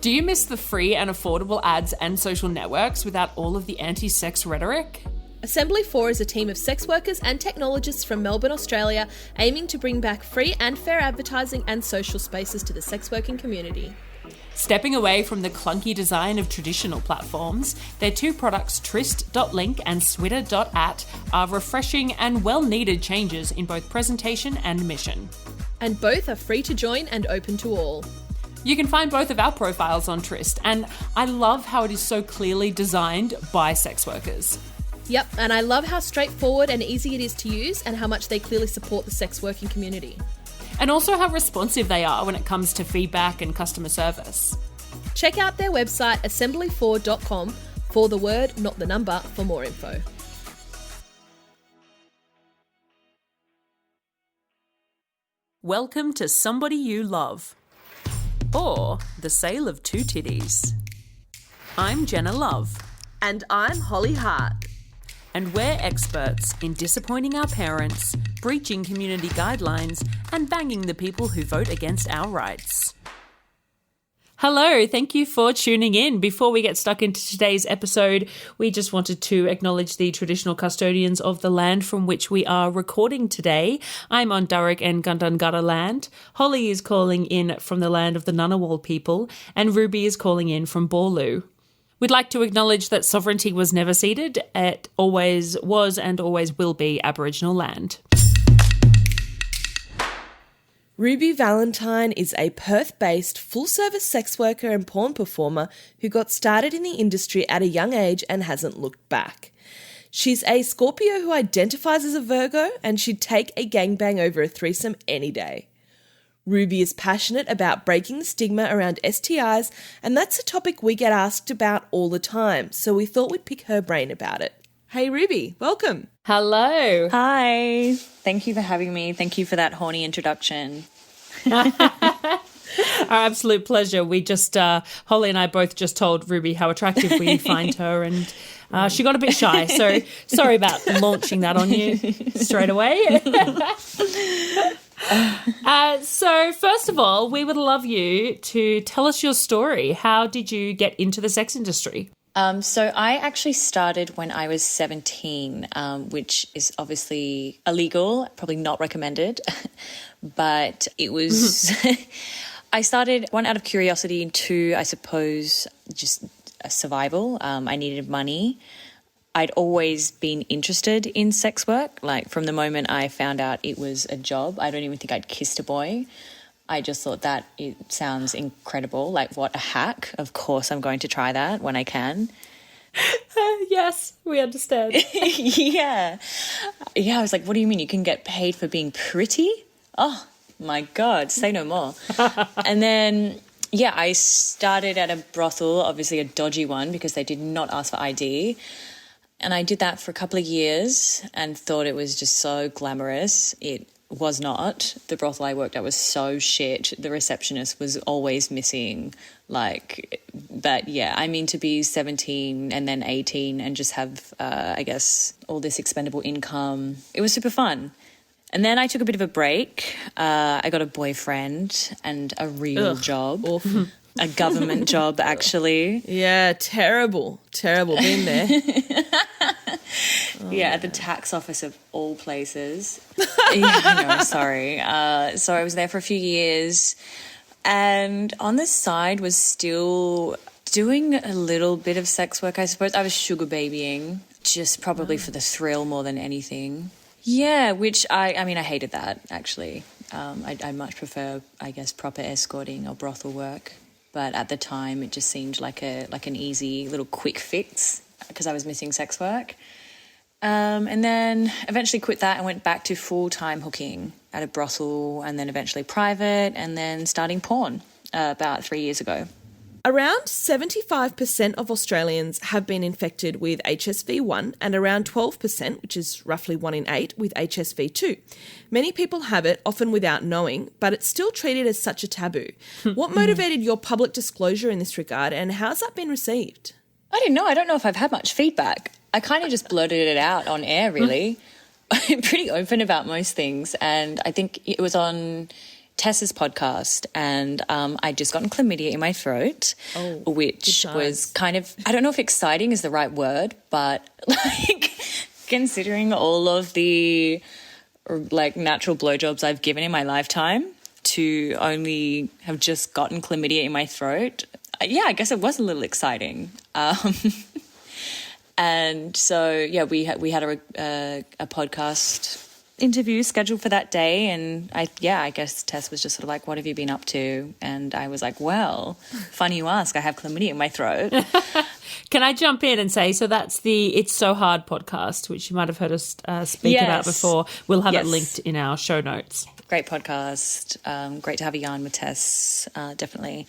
Do you miss the free and affordable ads and social networks without all of the anti-sex rhetoric? Assembly 4 is a team of sex workers and technologists from Melbourne, Australia, aiming to bring back free and fair advertising and social spaces to the sex working community. Stepping away from the clunky design of traditional platforms, their two products, Tryst.link and Switter.at, are refreshing and well-needed changes in both presentation and mission. And both are free to join and open to all. You can find both of our profiles on Tryst, and I love how it is so clearly designed by sex workers. Yep, and I love how straightforward and easy it is to use and how much they clearly support the sex working community. And also how responsive they are when it comes to feedback and customer service. Check out their website assembly4.com for the word, not the number, for more info. Welcome to Somebody You Love, or the sale of two titties. I'm Jenna Love. And I'm Holly Hart. And we're experts in disappointing our parents, breaching community guidelines, and banging the people who vote against our rights. Hello, thank you for tuning in. Before we get stuck into today's episode, we just wanted to acknowledge the traditional custodians of the land from which we are recording today. I'm on Darug and Gundungurra land. Holly is calling in from the land of the Ngunnawal people, and Ruby is calling in from Boorloo. We'd like to acknowledge that sovereignty was never ceded. It always was and always will be Aboriginal land. Rubi Valentine is a Perth-based full-service sex worker and porn performer who got started in the industry at a young age and hasn't looked back. She's a Scorpio who identifies as a Virgo, and she'd take a gangbang over a threesome any day. Ruby is passionate about breaking the stigma around STIs, and that's a topic we get asked about all the time, so we thought we'd pick her brain about it. Hey Ruby, welcome. Hello. Hi. Thank you for having me. Thank you for that horny introduction. Our absolute pleasure. We just, Holly and I both just told Ruby how attractive we find her, and she got a bit shy, so sorry about launching that on you straight away. So first of all, we would love you to tell us your story. How did you get into the sex industry? So I actually started when I was 17, which is obviously illegal, probably not recommended, but it was, I started, one, out of curiosity, and two, I suppose, just survival. I needed money. I'd always been interested in sex work. Like from the moment I found out it was a job, I don't even think I'd kissed a boy. I just thought that it sounds incredible. Like, what a hack. Of course I'm going to try that when I can. Yes, we understand. Yeah. I was like, what do you mean you can get paid for being pretty? Oh my God, say no more. And then, yeah, I started at a brothel, obviously a dodgy one because they did not ask for ID. And I did that for a couple of years and thought it was just so glamorous. It was not. The brothel I worked at was so shit. The receptionist was always missing. But yeah, I mean, to be 17 and then 18 and just have, I guess, all this expendable income, it was super fun. And then I took a bit of a break. I got a boyfriend and a real job. Awful. A government job, actually. Yeah, terrible. Been there. Yeah, at the tax office of all places. Yeah, I know, sorry. So I was there for a few years, and on the side was still doing a little bit of sex work, I suppose. I was sugar babying, just probably for the thrill more than anything. Yeah, which I hated that, actually. I much prefer, I guess, proper escorting or brothel work. But at the time, it just seemed like an easy little quick fix because I was missing sex work. And then eventually quit that and went back to full-time hooking at a brothel, and then eventually private, and then starting porn about 3 years ago. Around 75% of Australians have been infected with HSV1 and around 12%, which is roughly 1 in 8, with HSV2. Many people have it, often without knowing, but it's still treated as such a taboo. What motivated your public disclosure in this regard, and how's that been received? I don't know. I don't know if I've had much feedback. I kind of just blurted it out on air, really. I'm pretty open about most things, and I think it was on Tess's podcast, and I'd just gotten chlamydia in my throat, which was kind of, I don't know if exciting is the right word, but like considering all of the like natural blowjobs I've given in my lifetime, to only have just gotten chlamydia in my throat, I guess it was a little exciting. And so, yeah, we had a podcast interview scheduled for that day, and I guess Tess was just sort of like, what have you been up to? And I was like, well, funny you ask, I have chlamydia in my throat. Can I jump in and say, so that's the It's So Hard podcast, which you might have heard us speak about before. We'll have it linked in our show notes. Great podcast. Great to have a yarn with Tess, definitely.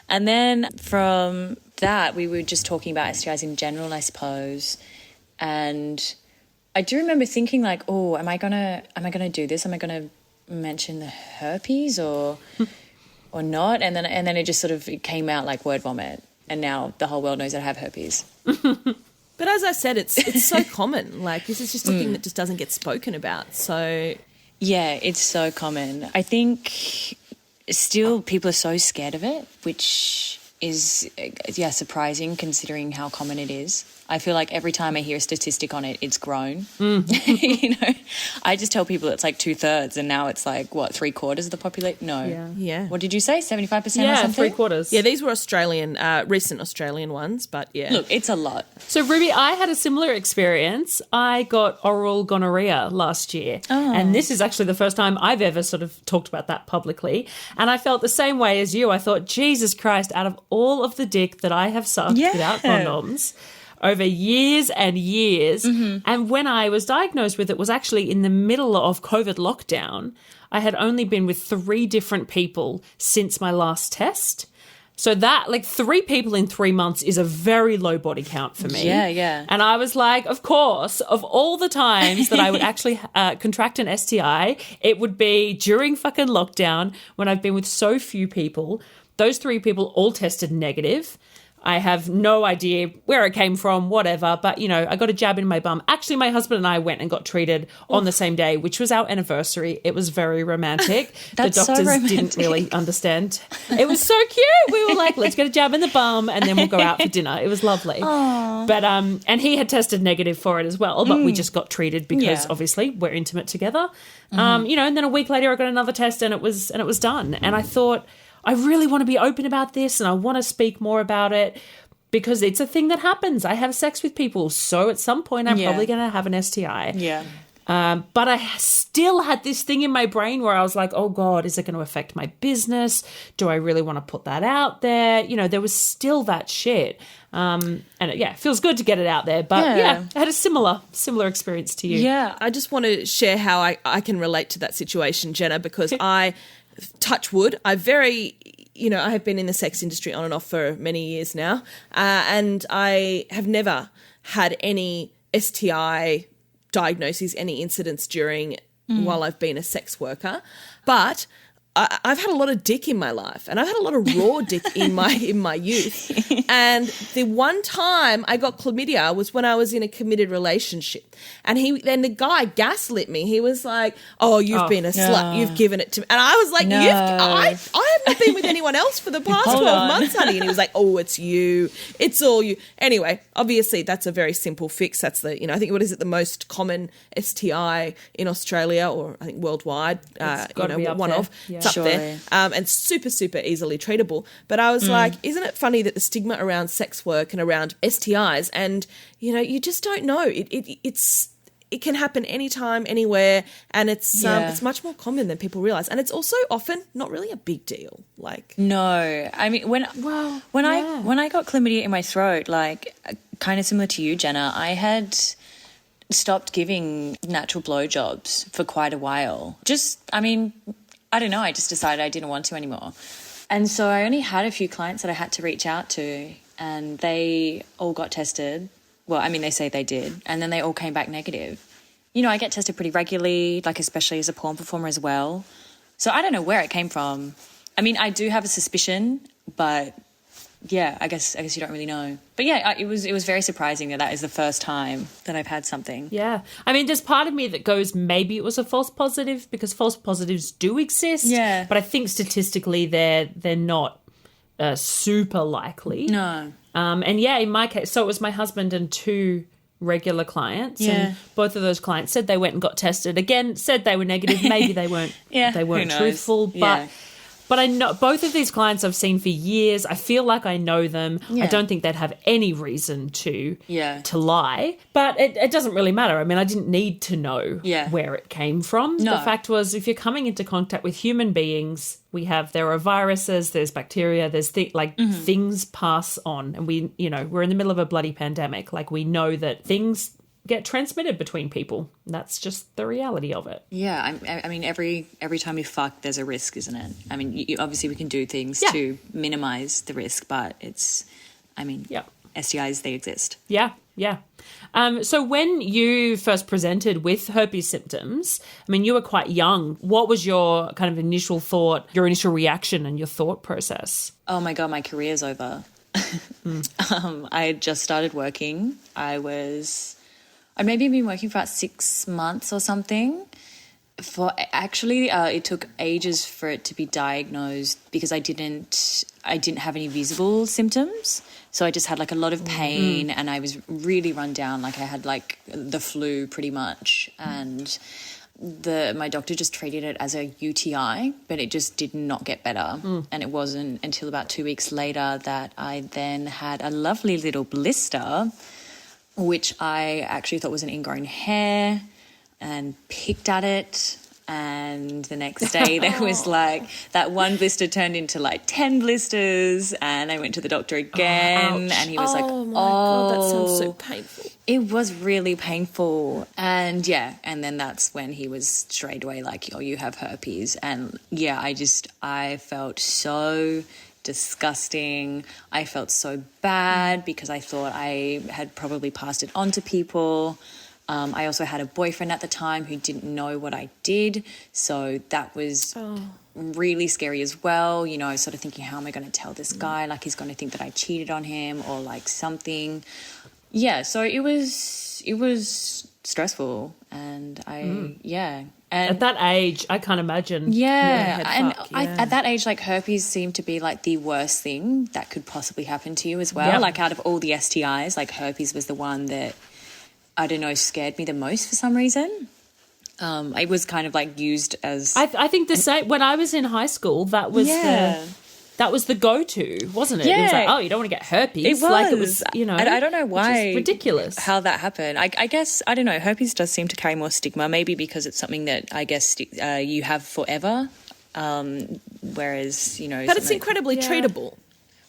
And then from that, we were just talking about STIs in general, I suppose. And I do remember thinking like, oh, am I gonna do this? Am I gonna mention the herpes or not? And then it just sort of came out like word vomit. And now the whole world knows that I have herpes. But as I said, it's so common. Like, this is just a thing that just doesn't get spoken about. So yeah, it's so common. I think still people are so scared of it, which is, surprising considering how common it is. I feel like every time I hear a statistic on it, it's grown. You know, I just tell people it's like 2/3, and now it's like, what, 3/4 of the population? No. Yeah. What did you say, 75% or something? Yeah, 3/4. Yeah, these were recent Australian ones, but yeah. Look, it's a lot. So, Ruby, I had a similar experience. I got oral gonorrhea last year, and this is actually the first time I've ever sort of talked about that publicly, and I felt the same way as you. I thought, Jesus Christ, out of all of the dick that I have sucked without condoms over years and years. And when I was diagnosed with it was actually in the middle of COVID lockdown. I had only been with 3 different people since my last test. So that, like, 3 people in 3 months is a very low body count for me. Yeah. And I was like, of course, of all the times that I would actually contract an STI, it would be during fucking lockdown when I've been with so few people. Those 3 people all tested negative. I have no idea where it came from, whatever. But, you know, I got a jab in my bum. Actually, my husband and I went and got treated on the same day, which was our anniversary. It was very romantic. That's the doctors so romantic. didn't really understand. It was so cute. We were like, let's get a jab in the bum and then we'll go out for dinner. It was lovely. Aww. But and he had tested negative for it as well. But we just got treated because obviously we're intimate together. You know, and then a week later I got another test and it was done. And I thought, I really want to be open about this and I want to speak more about it because it's a thing that happens. I have sex with people, so at some point I'm probably going to have an STI. Yeah. But I still had this thing in my brain where I was like, oh, God, is it going to affect my business? Do I really want to put that out there? You know, there was still that shit. And it feels good to get it out there. But, I had a similar experience to you. Yeah, I just want to share how I can relate to that situation, Jenna, because I... touch wood, I have been in the sex industry on and off for many years now, and I have never had any STI diagnoses, any incidents during while I've been a sex worker, but I've had a lot of dick in my life, and I've had a lot of raw dick in my youth. And the one time I got chlamydia was when I was in a committed relationship, and then the guy gaslit me. He was like, "Oh, you've been a slut. You've given it to me," and I was like, I haven't been with anyone else for the past 12 months, honey." And he was like, "Oh, it's you. It's all you." Anyway, obviously that's a very simple fix. That's the I think the most common STI in Australia, or I think worldwide. It's gotta be up one there. of. Yeah. It's up there, and super, super easily treatable. But I was like, isn't it funny that the stigma around sex work and around STIs, and, you just don't know. It can happen anytime, anywhere, and it's much more common than people realise. And it's also often not really a big deal. Like, no. I mean, when I got chlamydia in my throat, like, kind of similar to you, Jenna, I had stopped giving natural blowjobs for quite a while. I don't know, I just decided I didn't want to anymore. And so I only had a few clients that I had to reach out to, and they all got tested. Well, I mean, they say they did, and then they all came back negative. I get tested pretty regularly, like especially as a porn performer as well. So I don't know where it came from. I mean, I do have a suspicion, but yeah, I guess you don't really know. But yeah, it was very surprising that is the first time that I've had something. Yeah. I mean, there's part of me that goes, maybe it was a false positive, because false positives do exist. Yeah. But I think statistically they're not super likely. No. And yeah, in my case, so it was my husband and 2 regular clients, and both of those clients said they went and got tested. Again, said they were negative. Maybe they weren't. They weren't truthful. But I know both of these clients I've seen for years. I feel like I know them. I don't think they'd have any reason to lie. But it doesn't really matter. I mean, I didn't need to know where it came from. No. The fact was, if you're coming into contact with human beings, there are viruses, there's bacteria, there's things pass on, and we're in the middle of a bloody pandemic. Like, we know that things get transmitted between people. That's just the reality of it. Yeah, I mean, every time you fuck, there's a risk, isn't it? I mean, obviously we can do things to minimize the risk, but STIs, they exist. Yeah. So when you first presented with herpes symptoms, I mean, you were quite young. What was your kind of initial thought, your initial reaction and your thought process? Oh my God, my career's over. I had just started working. I'd maybe been working for about 6 months or something. It took ages for it to be diagnosed because I didn't have any visible symptoms. So I just had like a lot of pain and I was really run down. Like, I had like the flu pretty much, and my doctor just treated it as a UTI, but it just did not get better. And it wasn't until about 2 weeks later that I then had a lovely little blister, which I actually thought was an ingrown hair, and picked at it. And the next day there was like that one blister turned into like 10 blisters, and I went to the doctor again, and he was like, oh my God, that sounds so painful. It was really painful. And and then that's when he was straight away like, oh, you have herpes. And I felt so disgusting. I felt so bad because I thought I had probably passed it on to people. I also had a boyfriend at the time who didn't know what I did, so that was really scary as well. I was sort of thinking, how am I going to tell this guy? Like, he's going to think that I cheated on him or like something. Yeah, so it was stressful, and And at that age, I can't imagine. At that age, like, herpes seemed to be like the worst thing that could possibly happen to you as well. Like, out of all the STIs, like, herpes was the one that, I don't know, scared me the most for some reason. It was kind of like used as... I think the same. When I was in high school, that was the go-to, wasn't it? Yeah. It was like, oh, you don't want to get herpes. It was. Like, it was, I don't know why. Which is ridiculous. How that happened. I guess, I don't know, herpes does seem to carry more stigma, maybe because it's something that I guess you have forever, whereas, But it's incredibly treatable.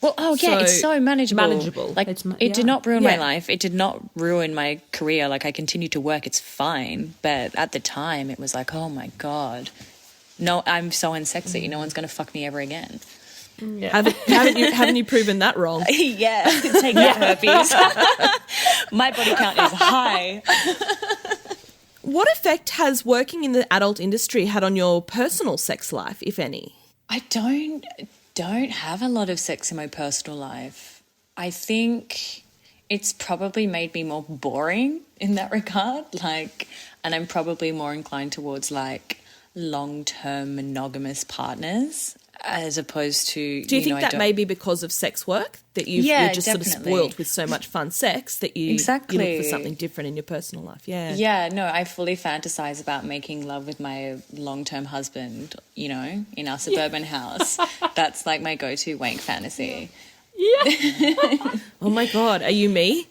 Well, it's so manageable. Like, it did not ruin my life. It did not ruin my career. Like, I continued to work. It's fine. But at the time, it was like, oh my God, no, I'm so unsexy. No one's going to fuck me ever again. Yeah. Haven't you proven that wrong? Take that, herpes. My body count is high. What effect has working in the adult industry had on your personal sex life, if any? I don't have a lot of sex in my personal life. I think it's probably made me more boring in that regard. Like, and I'm probably more inclined towards like long-term monogamous partners as opposed to... Do you think that may be because of sex work? That you're just definitely. sort of spoiled with so much fun sex that you look for something different in your personal life? Yeah, no, I fully fantasize about making love with my long-term husband, in our suburban house. That's like my go-to wank fantasy. Yeah. Oh my God, are you me?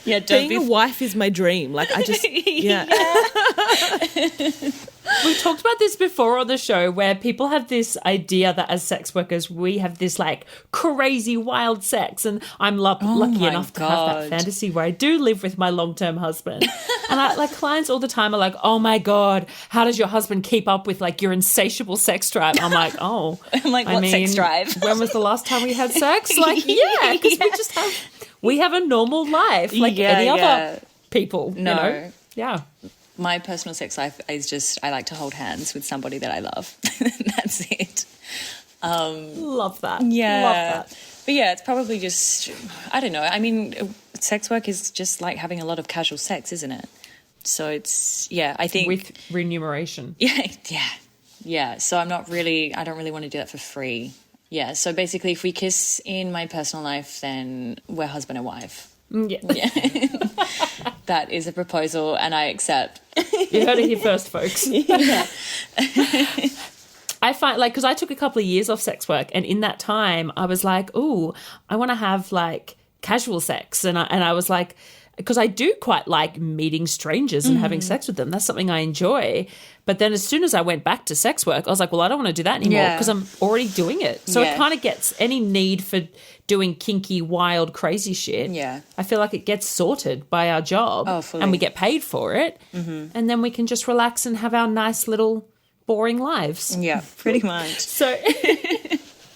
Yeah, being a wife is my dream. Like, I just, We've talked about this before on the show, where people have this idea that as sex workers we have this like crazy wild sex, and I'm lucky enough to have that fantasy where I do live with my long-term husband. And clients all the time are like, oh my God, how does your husband keep up with like your insatiable sex drive? I'm like, what sex drive? When was the last time we had sex? Like, because we have a normal life like any other people. No. Yeah. My personal sex life is just, I like to hold hands with somebody that I love. That's it. Love that. Yeah. Love that. But yeah, it's probably just, I don't know. I mean, sex work is just like having a lot of casual sex, isn't it? So it's, yeah, I think. With remuneration. Yeah. So I don't really want to do that for free. Yeah. So basically, if we kiss in my personal life, then we're husband and wife. Yeah. That is a proposal and I accept. You heard it here first, folks. Yeah. I find, like, because I took a couple of years off sex work, and in that time I was like, ooh, I want to have like casual sex, and I was like, because I do quite like meeting strangers and having sex with them. That's something I enjoy. But then as soon as I went back to sex work, I was like, well, I don't want to do that anymore because I'm already doing it. So it kind of gets any need for doing kinky, wild, crazy shit. Yeah. I feel like it gets sorted by our job. Oh, fully. And we get paid for it. Mm-hmm. And then we can just relax and have our nice little boring lives. Yeah, pretty much.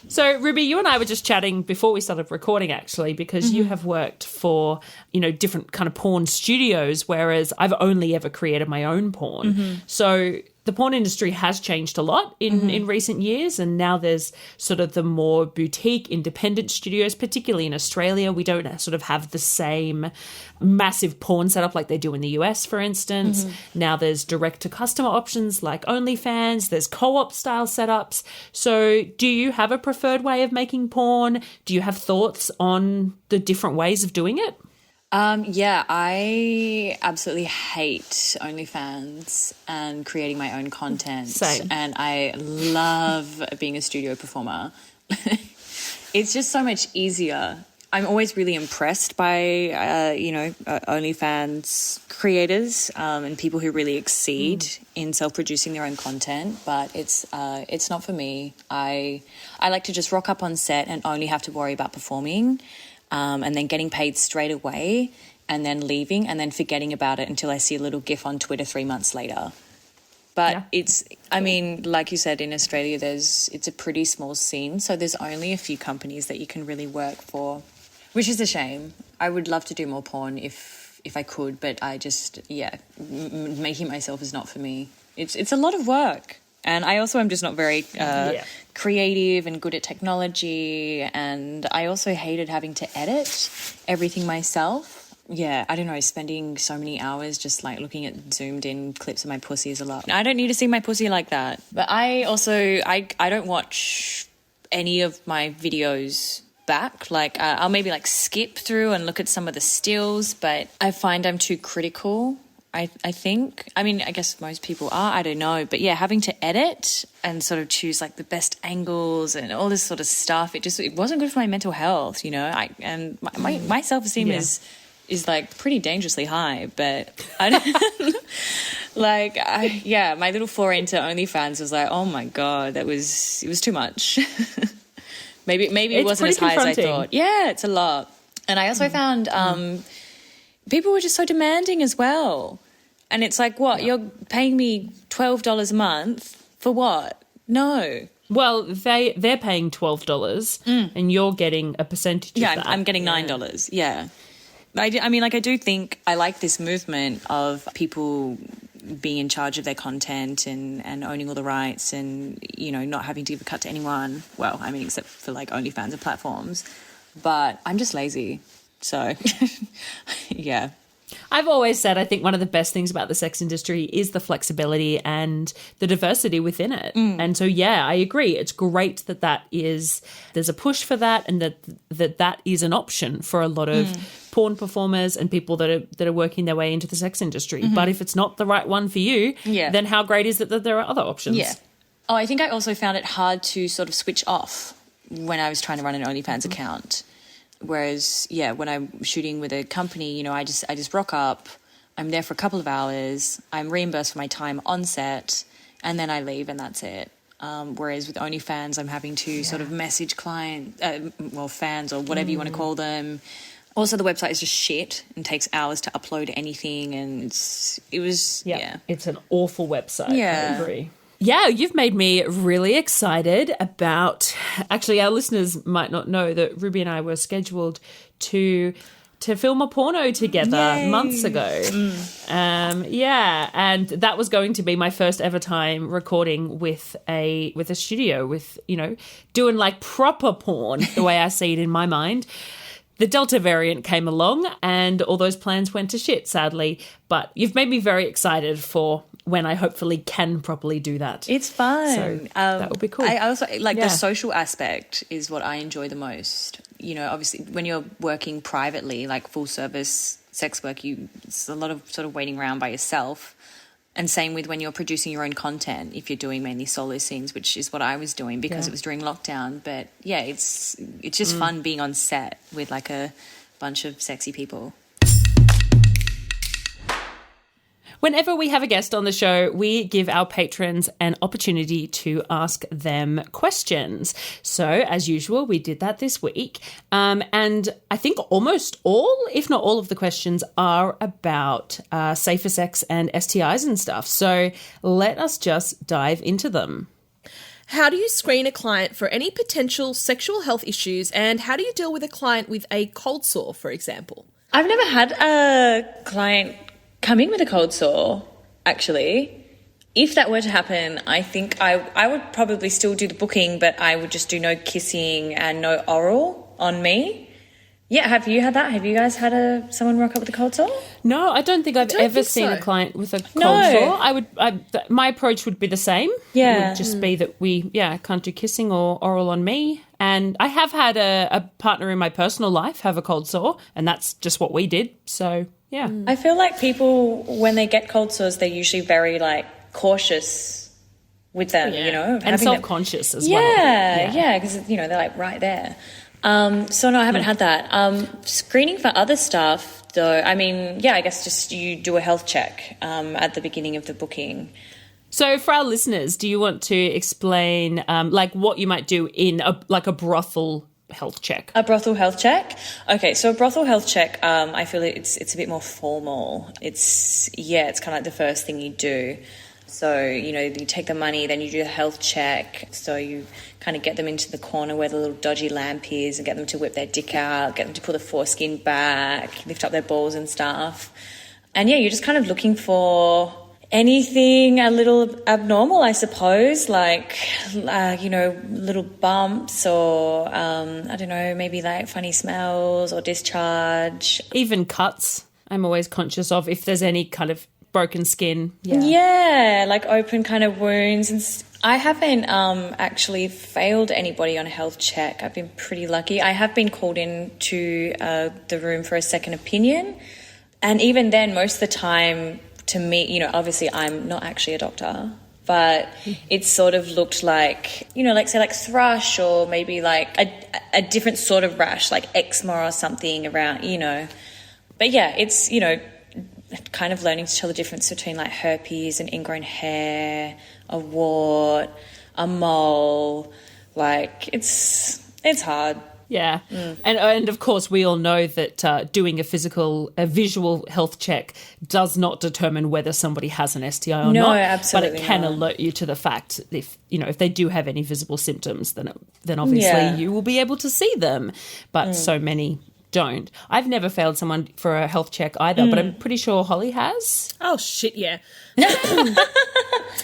So, Ruby, you and I were just chatting before we started recording, actually, because you have worked for, different kind of porn studios, whereas I've only ever created my own porn. So the porn industry has changed a lot in recent years, and now there's sort of the more boutique independent studios, particularly in Australia. We don't sort of have the same massive porn setup like they do in the US, for instance. Now there's direct-to-customer options like OnlyFans. There's co-op style setups. So do you have a preferred way of making porn? Do you have thoughts on the different ways of doing it? Yeah, I absolutely hate OnlyFans and creating my own content. Same. And I love being a studio performer. It's just so much easier. I'm always really impressed by, OnlyFans creators and people who really exceed in self-producing their own content. But it's not for me. I like to just rock up on set and only have to worry about performing. And then getting paid straight away and then leaving and then forgetting about it until I see a little GIF on Twitter 3 months later. But like you said, in Australia, it's a pretty small scene. So there's only a few companies that you can really work for, which is a shame. I would love to do more porn if I could, but I just, making myself is not for me. It's a lot of work. And I also am just not very creative and good at technology. And I also hated having to edit everything myself. Yeah, I don't know, spending so many hours just like looking at zoomed in clips of my pussy is a lot. I don't need to see my pussy like that. But I also, I don't watch any of my videos back. Like I'll maybe like skip through and look at some of the stills, but I find I'm too critical. I think. I mean, I guess most people are, I don't know. But yeah, having to edit and sort of choose like the best angles and all this sort of stuff, it wasn't good for my mental health, and my self-esteem is like pretty dangerously high, but I don't my little foray into OnlyFans was like, oh my God, it was too much. maybe it wasn't as high as I thought. Yeah, it's a lot. And I also found people were just so demanding as well. And it's like, what? Yeah. You're paying me $12 a month for what? No. Well, they're paying $12 and you're getting a percentage of that. Yeah, I'm getting $9. Yeah. I mean, like, I do think I like this movement of people being in charge of their content and owning all the rights and, not having to give a cut to anyone. Well, I mean, except for like OnlyFans and platforms. But I'm just lazy. So, yeah. I've always said I think one of the best things about the sex industry is the flexibility and the diversity within it. And so, yeah, I agree. It's great that there's a push for that and that is an option for a lot of porn performers and people that are working their way into the sex industry. But if it's not the right one for you, then how great is it that there are other options? Yeah. Oh, I think I also found it hard to sort of switch off when I was trying to run an OnlyFans account. Whereas, when I'm shooting with a company, I just rock up, I'm there for a couple of hours, I'm reimbursed for my time on set, and then I leave and that's it. Whereas with OnlyFans, I'm having to sort of message fans or whatever you want to call them. Also, the website is just shit and takes hours to upload anything, and it's an awful website. Yeah. I agree. Yeah, you've made me really excited about... Actually, our listeners might not know that Ruby and I were scheduled to to film a porno together months ago. Yeah, and that was going to be my first ever time recording with a studio, with, you know, doing like proper porn the way I see it in my mind. The Delta variant came along and all those plans went to shit, sadly. But you've made me very excited for when I hopefully can properly do that. It's fun. So that would be cool. I also like the social aspect is what I enjoy the most. You know, obviously when you're working privately, like full service sex work, it's a lot of sort of waiting around by yourself. And same with when you're producing your own content, if you're doing mainly solo scenes, which is what I was doing because it was during lockdown. But yeah, it's just fun being on set with like a bunch of sexy people. Whenever we have a guest on the show, we give our patrons an opportunity to ask them questions. So, as usual, we did that this week. And I think almost all, if not all of the questions are about safer sex and STIs and stuff. So let us just dive into them. How do you screen a client for any potential sexual health issues, and how do you deal with a client with a cold sore, for example? I've never had a client come in with a cold sore, actually. If that were to happen, I think I would probably still do the booking, but I would just do no kissing and no oral on me. Yeah, have you had that? Have you guys had someone rock up with a cold sore? No, I don't think I've ever seen a client with a cold sore. My approach would be the same. Yeah. It would just be that we can't do kissing or oral on me. And I have had a partner in my personal life have a cold sore, and that's just what we did. So, yeah. I feel like people, when they get cold sores, they're usually very, like, cautious with them, you know. And self-conscious as well. Yeah, because, you know, they're, like, right there. So, no, I haven't had that. Screening for other stuff, though, I mean, yeah, I guess just you do a health check at the beginning of the booking. So for our listeners, do you want to explain like what you might do in a brothel health check? A brothel health check? Okay, so a brothel health check, I feel it's a bit more formal. It's kind of like the first thing you do. So, you know, you take the money, then you do the health check. So you kind of get them into the corner where the little dodgy lamp is and get them to whip their dick out, get them to pull the foreskin back, lift up their balls and stuff. And, yeah, you're just kind of looking for anything a little abnormal, I suppose, like, you know, little bumps or, I don't know, maybe like funny smells or discharge. Even cuts, I'm always conscious of if there's any kind of broken skin. Yeah, like open kind of wounds. And I haven't actually failed anybody on a health check. I've been pretty lucky. I have been called in to the room for a second opinion. And even then, most of the time, to me, you know, obviously I'm not actually a doctor, but it sort of looked like, you know, like say like thrush or maybe like a different sort of rash, like eczema or something around, you know. But yeah, it's, you know, kind of learning to tell the difference between like herpes and ingrown hair, a wart, a mole. Like it's hard. Yeah. And of course we all know that doing a visual health check does not determine whether somebody has an STI or not. No, absolutely but it can not. alert you to the fact if they do have any visible symptoms, then obviously you will be able to see them. But so many don't. I've never failed someone for a health check either, but I'm pretty sure Holly has. Oh shit, yeah.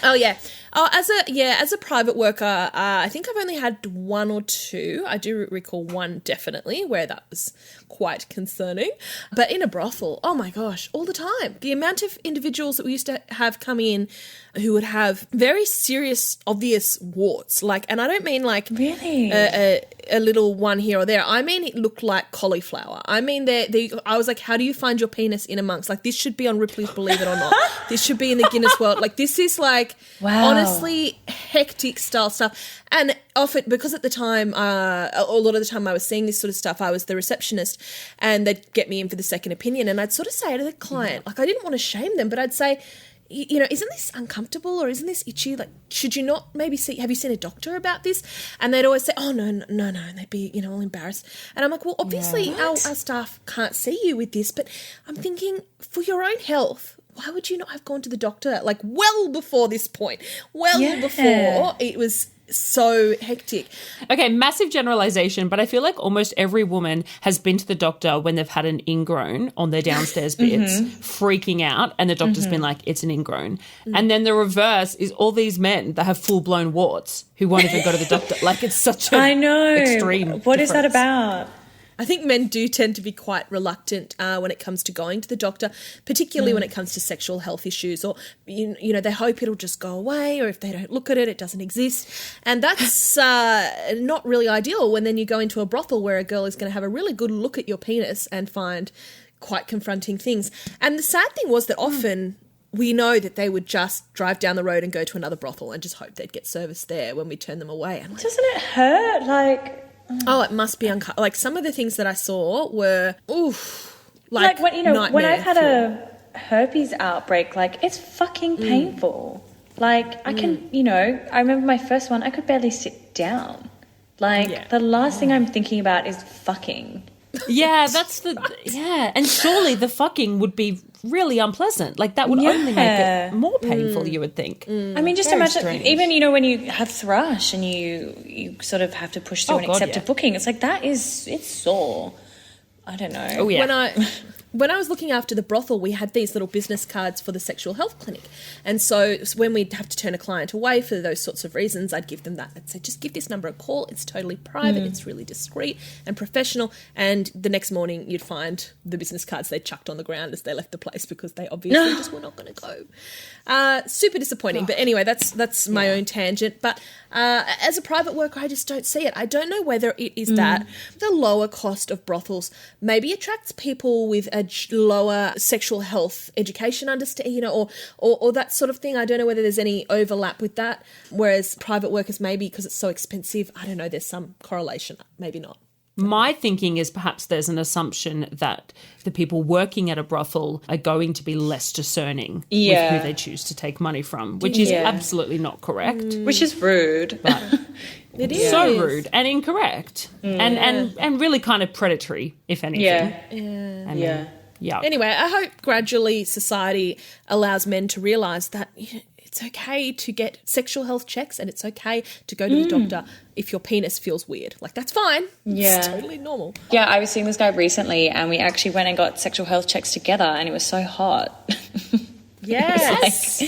Oh yeah. Oh, as a private worker, I think I've only had one or two. I do recall one definitely where that was quite concerning. But in a brothel, oh my gosh, all the time. The amount of individuals that we used to have come in who would have very serious, obvious warts. Like, and I don't mean like really a little one here or there. I mean, it looked like cauliflower. I mean, I was like, how do you find your penis in amongst? Like, this should be on Ripley's Believe It or Not. This should be in the Guinness World. Like, this is like, honestly, hectic style stuff. And often, because at the time, a lot of the time I was seeing this sort of stuff, I was the receptionist and they'd get me in for the second opinion. And I'd sort of say to the client, like, I didn't want to shame them, but I'd say, you know, isn't this uncomfortable or isn't this itchy? Like, should you not maybe have you seen a doctor about this? And they'd always say, oh, no. And they'd be, you know, all embarrassed. And I'm like, well, obviously our staff can't see you with this, but I'm thinking for your own health, why would you not have gone to the doctor? Like, well before this point, before it was so hectic. Okay, massive generalization, but I feel like almost every woman has been to the doctor when they've had an ingrown on their downstairs beds, freaking out, and the doctor's been like, it's an ingrown. And then the reverse is all these men that have full-blown warts who won't even go to the doctor. Like, it's such an extreme What is that difference. about? I think men do tend to be quite reluctant when it comes to going to the doctor, particularly when it comes to sexual health issues, or, you know, they hope it'll just go away, or if they don't look at it, it doesn't exist. And that's not really ideal when then you go into a brothel where a girl is going to have a really good look at your penis and find quite confronting things. And the sad thing was that often we know that they would just drive down the road and go to another brothel and just hope they'd get service there when we turn them away. I'm like, Doesn't it hurt? Like... oh, it must be like some of the things that I saw were Like when, you know, when I've had fuel. a herpes outbreak, like, it's fucking painful. Like, I can, you know, I remember my first one, I could barely sit down. Like, the last thing I'm thinking about is fucking. Yeah, and surely the fucking would be really unpleasant. Like, that would only make it more painful, you would think. I mean, just Very imagine, strange. even, you know, when you have thrush and you sort of have to push through and accept a booking, it's like, it's sore. I don't know. Oh, yeah. When I was looking after the brothel, we had these little business cards for the sexual health clinic. And so when we'd have to turn a client away for those sorts of reasons, I'd give them that. I'd say, just give this number a call. It's totally private. It's really discreet and professional. And the next morning you'd find the business cards they chucked on the ground as they left the place because they obviously just were not going to go. Super disappointing. But anyway, that's my own tangent. But as a private worker, I just don't see it. I don't know whether it is that the lower cost of brothels maybe attracts people with a lower sexual health education understanding, you know, or that sort of thing. I don't know whether there's any overlap with that. Whereas private workers, maybe because it's so expensive, I don't know, there's some correlation. Maybe not. My thinking is perhaps there's an assumption that the people working at a brothel are going to be less discerning with who they choose to take money from, which is absolutely not correct. Which is rude. But It is. so rude and incorrect and really kind of predatory, if anything. Anyway, I hope gradually society allows men to realise that it's okay to get sexual health checks and it's okay to go to the doctor if your penis feels weird. Like, that's fine. Yeah. It's totally normal. Yeah, I was seeing this guy recently and we actually went and got sexual health checks together and it was so hot. Yes.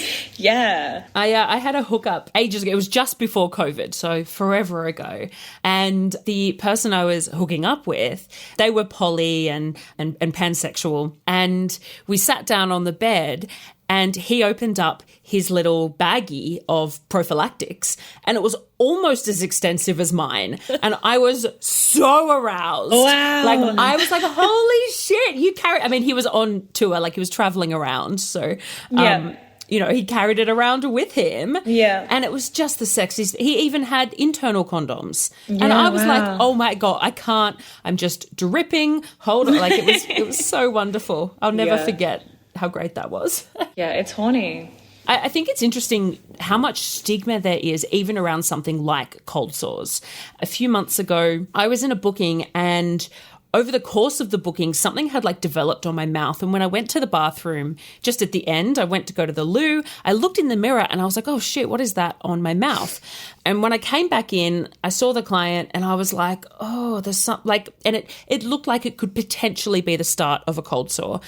I had a hookup ages ago. It was just before COVID, so forever ago. And the person I was hooking up with, they were poly and pansexual. And we sat down on the bed and he opened up his little baggie of prophylactics and it was almost as extensive as mine. And I was so aroused. Wow. Like, I was like, holy shit, you carry... I mean, he was on tour, like he was traveling around. So, you know, he carried it around with him. Yeah. And it was just the sexiest. He even had internal condoms. Yeah, and I was like, oh my God, I can't. I'm just dripping. Hold on. Like, it was so wonderful. I'll never forget how great that was. Yeah, it's horny. I think it's interesting how much stigma there is even around something like cold sores. A few months ago, I was in a booking and over the course of the booking, something had like developed on my mouth. And when I went to the bathroom, just at the end, I went to go to the loo. I looked in the mirror and I was like, oh shit, what is that on my mouth? And when I came back in, I saw the client and I was like, oh, there's something like, and it looked like it could potentially be the start of a cold sore.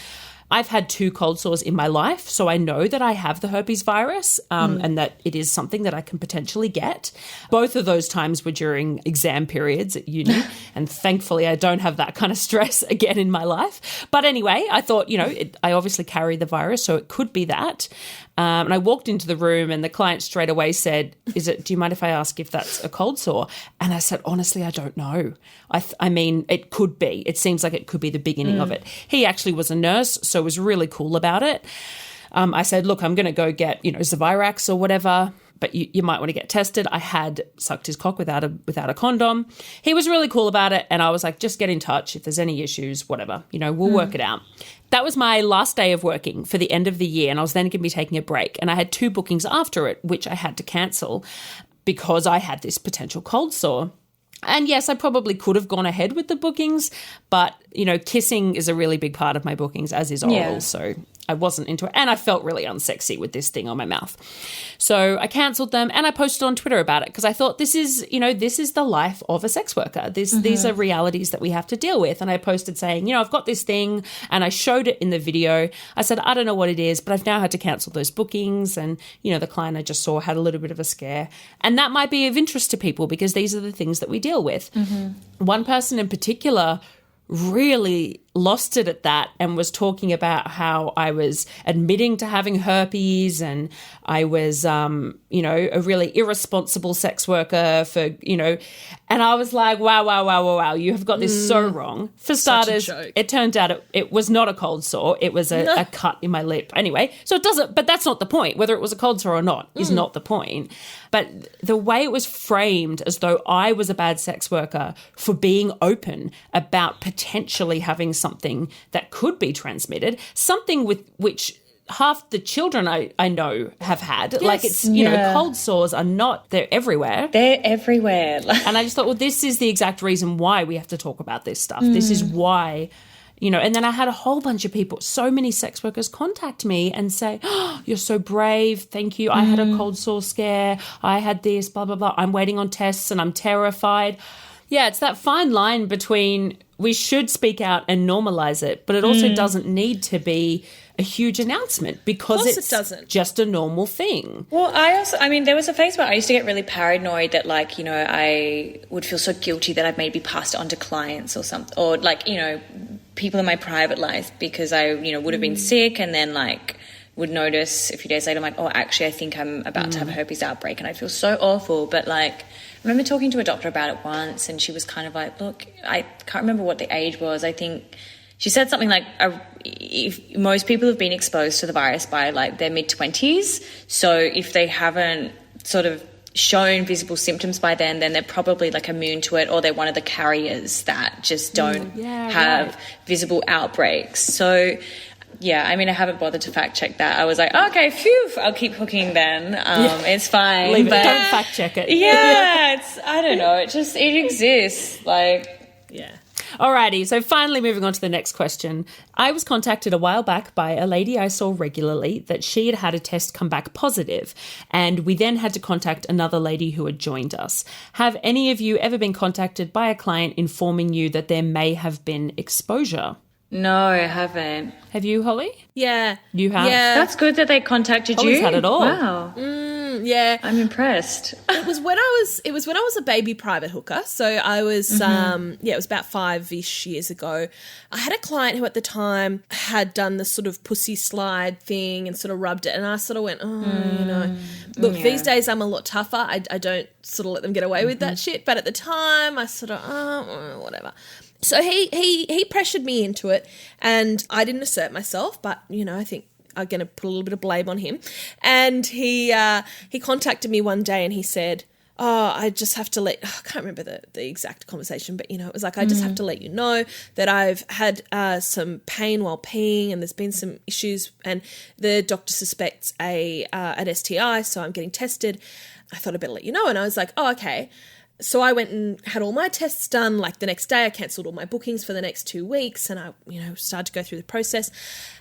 I've had 2 cold sores in my life, so I know that I have the herpes virus and that it is something that I can potentially get. Both of those times were during exam periods at uni, and thankfully I don't have that kind of stress again in my life. But anyway, I thought, you know, I obviously carry the virus, so it could be that. And I walked into the room and the client straight away said, do you mind if I ask if that's a cold sore? And I said, honestly, I don't know. I mean, it could be. It seems like it could be the beginning of it. He actually was a nurse, so was really cool about it. I said, look, I'm going to go get, you know, Zavirax or whatever, but you might want to get tested. I had sucked his cock without a condom. He was really cool about it. And I was like, just get in touch if there's any issues, whatever, you know, we'll work it out. That was my last day of working for the end of the year. And I was then going to be taking a break. And I had 2 bookings after it, which I had to cancel because I had this potential cold sore. And yes, I probably could have gone ahead with the bookings, but, you know, kissing is a really big part of my bookings, as is oral. Yeah. So I wasn't into it. And I felt really unsexy with this thing on my mouth. So I cancelled them and I posted on Twitter about it because I thought this is the life of a sex worker. These are realities that we have to deal with. And I posted saying, I've got this thing, and I showed it in the video. I said, I don't know what it is, but I've now had to cancel those bookings. And, the client I just saw had a little bit of a scare. And that might be of interest to people because these are the things that we deal with. One person in particular really lost it at that and was talking about how I was admitting to having herpes and I was, a really irresponsible sex worker for, and I was like, wow, you have got this so wrong. For starters, it turned out it was not a cold sore. It was a cut in my lip. Anyway, so it doesn't, but that's not the point. Whether it was a cold sore or not is not the point. But the way it was framed as though I was a bad sex worker for being open about potentially having something that could be transmitted, something with which half the children I know have had. Yes. Like it's, cold sores they're everywhere. They're everywhere. And I just thought, well, this is the exact reason why we have to talk about this stuff. This is why, and then I had a whole bunch of people, so many sex workers contact me and say, oh, you're so brave. Thank you. I had a cold sore scare. I had this, blah, blah, blah. I'm waiting on tests and I'm terrified. Yeah, it's that fine line between we should speak out and normalize it, but it also doesn't need to be a huge announcement because it's just a normal thing. Well, there was a phase where I used to get really paranoid that I would feel so guilty that I'd maybe passed it on to clients or something, or people in my private life because I, would have been sick and then would notice a few days later, I'm like, oh, actually, I think I'm about to have a herpes outbreak and I feel so awful. But I remember talking to a doctor about it once and she was kind of like, look, I can't remember what the age was. I think she said something like, if most people have been exposed to the virus by their mid-20s. So if they haven't sort of shown visible symptoms by then they're probably immune to it, or they're one of the carriers that just don't have visible outbreaks. So yeah, I haven't bothered to fact check that. I was like, okay, phew, I'll keep hooking then. It's fine. Leave it. Don't fact check it. Yeah, I don't know. It exists. Yeah. Alrighty, so finally moving on to the next question. I was contacted a while back by a lady I saw regularly that she had had a test come back positive, and we then had to contact another lady who had joined us. Have any of you ever been contacted by a client informing you that there may have been exposure? No, I haven't. Have you, Holly? Yeah. You have? Yeah. That's good that they contacted Holly's you. Had it all. Wow. Yeah. I'm impressed. It was when I was a baby private hooker. So I was, it was about 5-ish years ago. I had a client who at the time had done the sort of pussy slide thing and sort of rubbed it. And I sort of went, look, these days I'm a lot tougher. I don't sort of let them get away with that shit. But at the time I sort of, whatever. So he pressured me into it and I didn't assert myself, but, I think I'm going to put a little bit of blame on him. And he contacted me one day and he said, I just have to I can't remember the exact conversation, but, it was like, I just have to let you know that I've had some pain while peeing and there's been some issues and the doctor suspects an STI, so I'm getting tested. I thought I'd better let you know. And I was like, oh, okay. So I went and had all my tests done. The next day I cancelled all my bookings for the next 2 weeks and I, started to go through the process.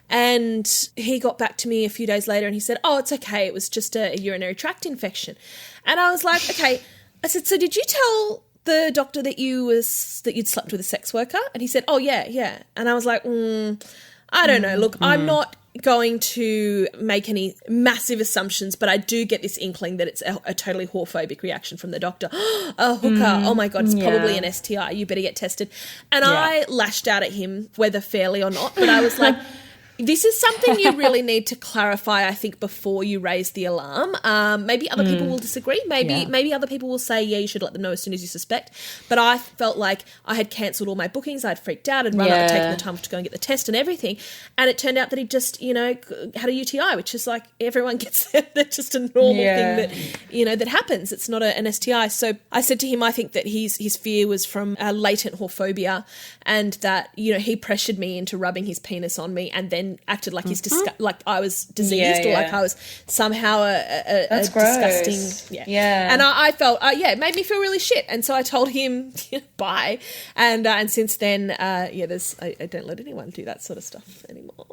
And he got back to me a few days later and he said, oh, it's okay. It was just a urinary tract infection. And I was like, okay. I said, so did you tell the doctor that you'd slept with a sex worker? And he said, oh, yeah. And I was like, I don't know. Look, I'm not going to make any massive assumptions, but I do get this inkling that it's a totally whorephobic reaction from the doctor. A hooker, oh my God, it's probably an STI, you better get tested. And I lashed out at him, whether fairly or not, but I was like, this is something you really need to clarify, I think, before you raise the alarm. Maybe other people will disagree. Maybe other people will say, yeah, you should let them know as soon as you suspect. But I felt like I had cancelled all my bookings. I'd freaked out and taken the time to go and get the test and everything. And it turned out that he just, had a UTI, which is like everyone gets it. That's just a normal thing that, that happens. It's not an STI. So I said to him, I think that his fear was from latent whorephobia and that, he pressured me into rubbing his penis on me and then then acted like like I was diseased or like I was somehow a That's gross. disgusting. Yeah. And I felt, it made me feel really shit. And so I told him, bye. And since then, I don't let anyone do that sort of stuff anymore.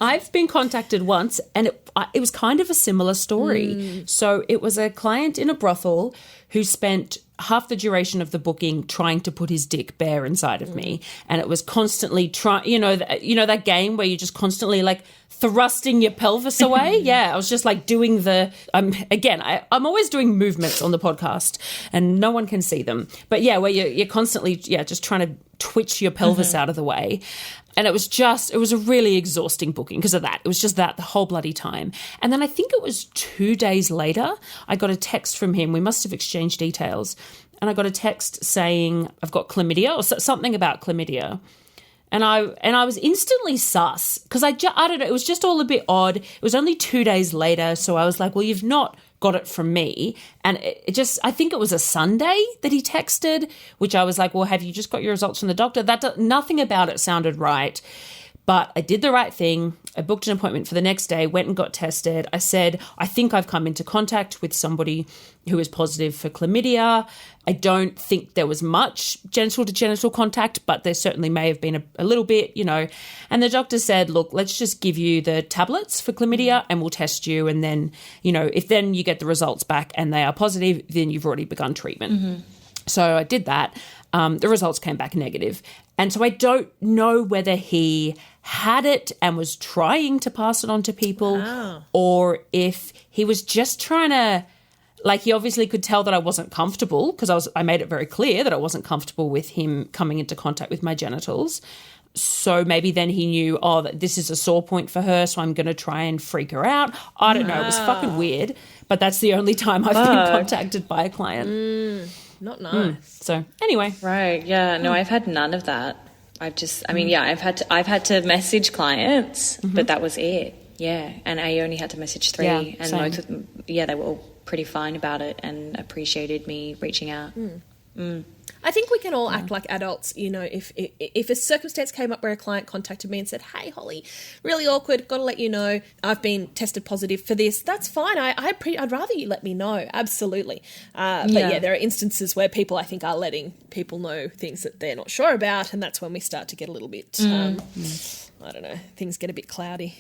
I've been contacted once, and it was kind of a similar story. So it was a client in a brothel who spent half the duration of the booking trying to put his dick bare inside of me, and it was constantly that game where you're just constantly like thrusting your pelvis away. I was just like doing I'm always doing movements on the podcast and no one can see them, but where you're constantly just trying to twitch your pelvis out of the way. And it was a really exhausting booking because of that. It was just that the whole bloody time. And then I think it was 2 days later, I got a text from him. We must have exchanged details. And I got a text saying, I've got chlamydia, or something about chlamydia. And I was instantly sus because I don't know, it was just all a bit odd. It was only 2 days later. So I was like, well, you've not got it from me. And I think it was a Sunday that he texted, which I was like, well, have you just got your results from the doctor? Nothing about it sounded right. But I did the right thing. I booked an appointment for the next day, went and got tested. I said, I think I've come into contact with somebody who is positive for chlamydia. I don't think there was much genital to genital contact, but there certainly may have been a little bit, And the doctor said, look, let's just give you the tablets for chlamydia and we'll test you. And then, if then you get the results back and they are positive, then you've already begun treatment. So I did that. The results came back negative. And so I don't know whether he had it and was trying to pass it on to people or if he was just trying to, like, he obviously could tell that I wasn't comfortable because I made it very clear that I wasn't comfortable with him coming into contact with my genitals. So maybe then he knew, that this is a sore point for her, so I'm going to try and freak her out. I don't know. It was fucking weird, but that's the only time I've been contacted by a client. Not nice. So anyway. Right. Yeah. No, I've had none of that. I've had to message clients, but that was it. Yeah. And I only had to message 3 and same. most of them, they were all pretty fine about it and appreciated me reaching out. I think we can all act like adults, if a circumstance came up where a client contacted me and said, hey, Holly, really awkward, got to let you know I've been tested positive for this. That's fine. I'd rather you let me know. Absolutely. But there are instances where people, I think, are letting people know things that they're not sure about, and that's when we start to get a little bit, I don't know, things get a bit cloudy.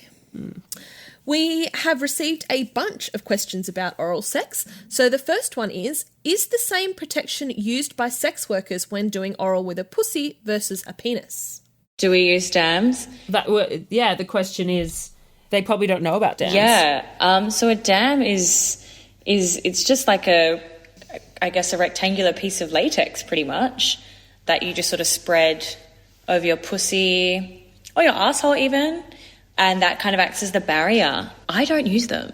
We have received a bunch of questions about oral sex. So the first one is the same protection used by sex workers when doing oral with a pussy versus a penis? Do we use dams? The question is, they probably don't know about dams. Yeah. So a dam is it's just like a rectangular piece of latex pretty much that you just sort of spread over your pussy or your asshole even. And that kind of acts as the barrier. I don't use them,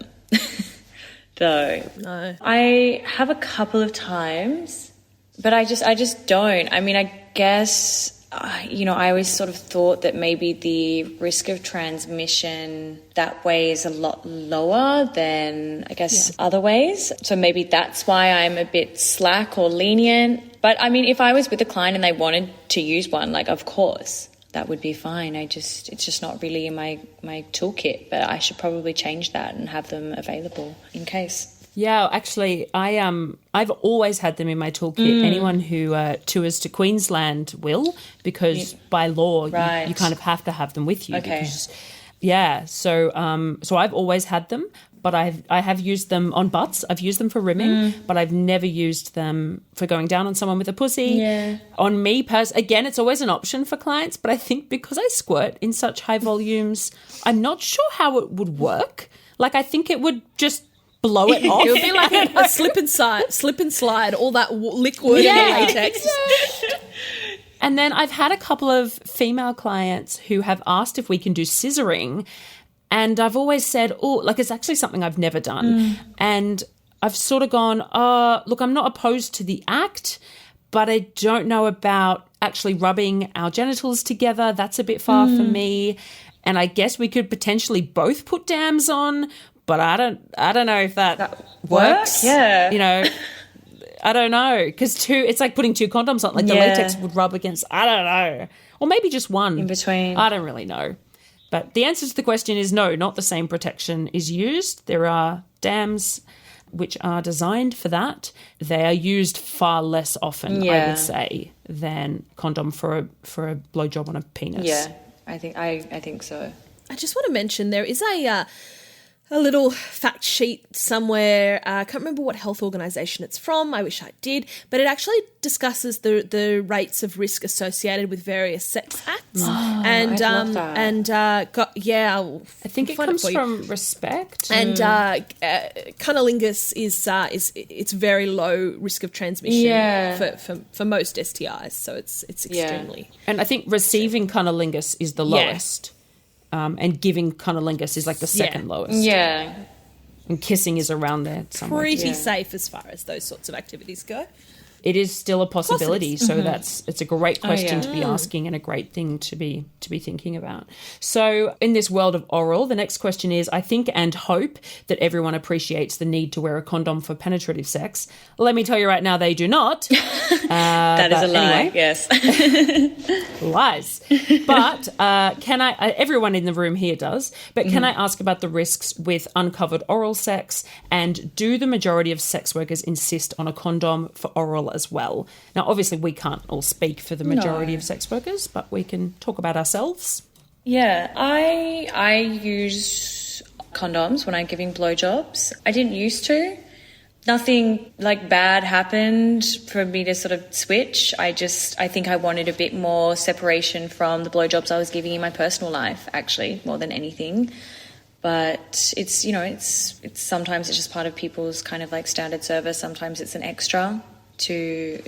though. No. I have a couple of times, but I just don't. I mean, I guess, I always sort of thought that maybe the risk of transmission that way is a lot lower than, I guess, other ways. So maybe that's why I'm a bit slack or lenient. But, I mean, if I was with a client and they wanted to use one, like, of course, that would be fine. It's just not really in my toolkit, but I should probably change that and have them available in case. Yeah, actually, I've always had them in my toolkit. Anyone who tours to Queensland will, because by law you kind of have to have them with you. Okay. So I've always had them, but I have used them on butts. I've used them for rimming, but I've never used them for going down on someone with a pussy. Yeah. On me, again, it's always an option for clients, but I think because I squirt in such high volumes, I'm not sure how it would work. Like, I think it would just blow it off. It would be like a slip and slide, all that liquid in the latex. And then I've had a couple of female clients who have asked if we can do scissoring. And I've always said, it's actually something I've never done. And I've sort of gone, look, I'm not opposed to the act, but I don't know about actually rubbing our genitals together. That's a bit far for me. And I guess we could potentially both put dams on, but I don't know if that works. Yeah. I don't know. Because it's like putting 2 condoms on. Like the latex would rub against, I don't know. Or maybe just one. In between. I don't really know. But the answer to the question is no, not the same protection is used. There are dams which are designed for that. They are used far less often, I would say, than condom for a blowjob on a penis. Yeah, I think so. I just want to mention there is a little fact sheet somewhere. I can't remember what health organisation it's from. I wish I did. But it actually discusses the rates of risk associated with various sex acts. I'd love that. And I think it comes from Respect. And cunnilingus is it's very low risk of transmission for most STIs. So it's extremely. And I think receiving cunnilingus is the lowest. And giving cunnilingus is like the second lowest. Yeah. And kissing is around there somewhere. Pretty safe as far as those sorts of activities go. It is still a possibility, so it's a great question to be asking and a great thing to be thinking about. So in this world of oral, the next question is, I think and hope that everyone appreciates the need to wear a condom for penetrative sex. Let me tell you right now, they do not. That is a lie, anyway, yes. Lies. But can I, everyone in the room here does, but can I ask about the risks with uncovered oral sex, and do the majority of sex workers insist on a condom for oral as well? Now, obviously, we can't all speak for the majority of sex workers, but we can talk about ourselves. Yeah, I use condoms when I'm giving blowjobs. I didn't used to. Nothing like bad happened for me to sort of switch. I think I wanted a bit more separation from the blowjobs I was giving in my personal life, actually, more than anything. But it's, it's sometimes it's just part of people's kind of like standard service. Sometimes it's an extra to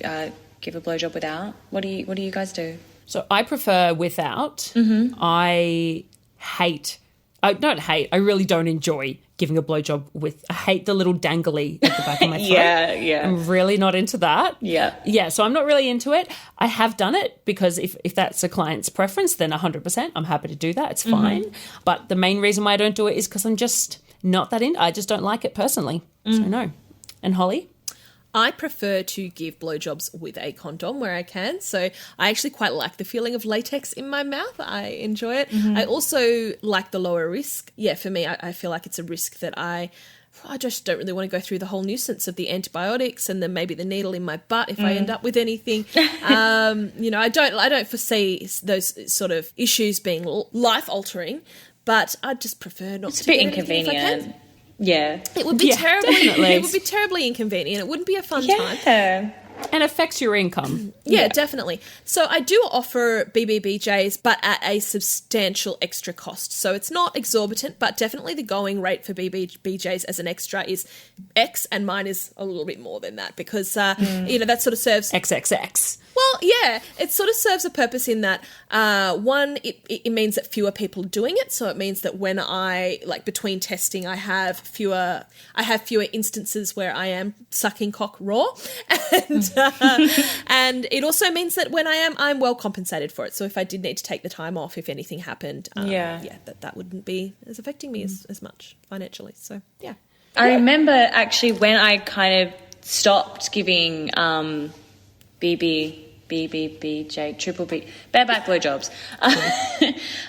give a blowjob without. What do you guys do? So I prefer without. I really don't enjoy giving a blowjob with. I hate the little dangly at the back of my throat. Yeah. I'm really not into that. Yeah, so I'm not really into it. I have done it because if that's a client's preference, then 100%, I'm happy to do that. It's fine. But the main reason why I don't do it is because I'm just not that into it. I just don't like it personally. So no. And Holly? I prefer to give blowjobs with a condom where I can. So I actually quite like the feeling of latex in my mouth. I enjoy it. I also like the lower risk. Yeah, for me, I feel like it's a risk that I just don't really want to go through the whole nuisance of the antibiotics and then maybe the needle in my butt if I end up with anything. I don't foresee those sort of issues being life-altering, but I just prefer not to. It's a bit inconvenient. Yeah. It would be definitely. It would be terribly inconvenient. It wouldn't be a fun time. Yeah. And affects your income. Yeah, definitely. So I do offer BBBJs, but at a substantial extra cost. So it's not exorbitant, but definitely the going rate for BBBJs as an extra is X, and mine is a little bit more than that because, that sort of serves... XXX. Well, yeah, it sort of serves a purpose in that, one, it means that fewer people are doing it. So it means that when between testing, I have fewer instances where I am sucking cock raw. And it also means that when I'm well compensated for it. So if I did need to take the time off, if anything happened, that wouldn't be as affecting me as much financially. So, yeah. I remember actually when I kind of stopped giving BBBJ, triple B, bareback blowjobs.